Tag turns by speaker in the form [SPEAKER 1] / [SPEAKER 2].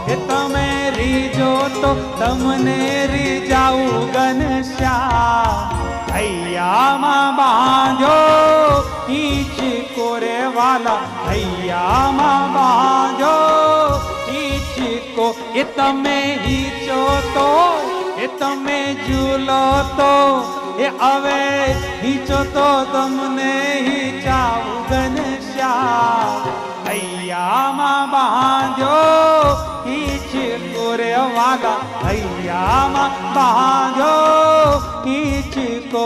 [SPEAKER 1] એ તમે રીજો તો તમને રીજાવું ઘનશ્યામ હૈયામાં બાંધો ઈચકો રે વાલા હૈયામાં બાંધો ઈચકો એ તમે હીચો તો એ તમે ઝૂલો તો એ હવે હીચો તો તમને હીચાવું ઘનશ્યામ હૈયામાં બાંધ્યો ઈચકો રે વાલા હૈયામાં બાંધ્યો ઈચકો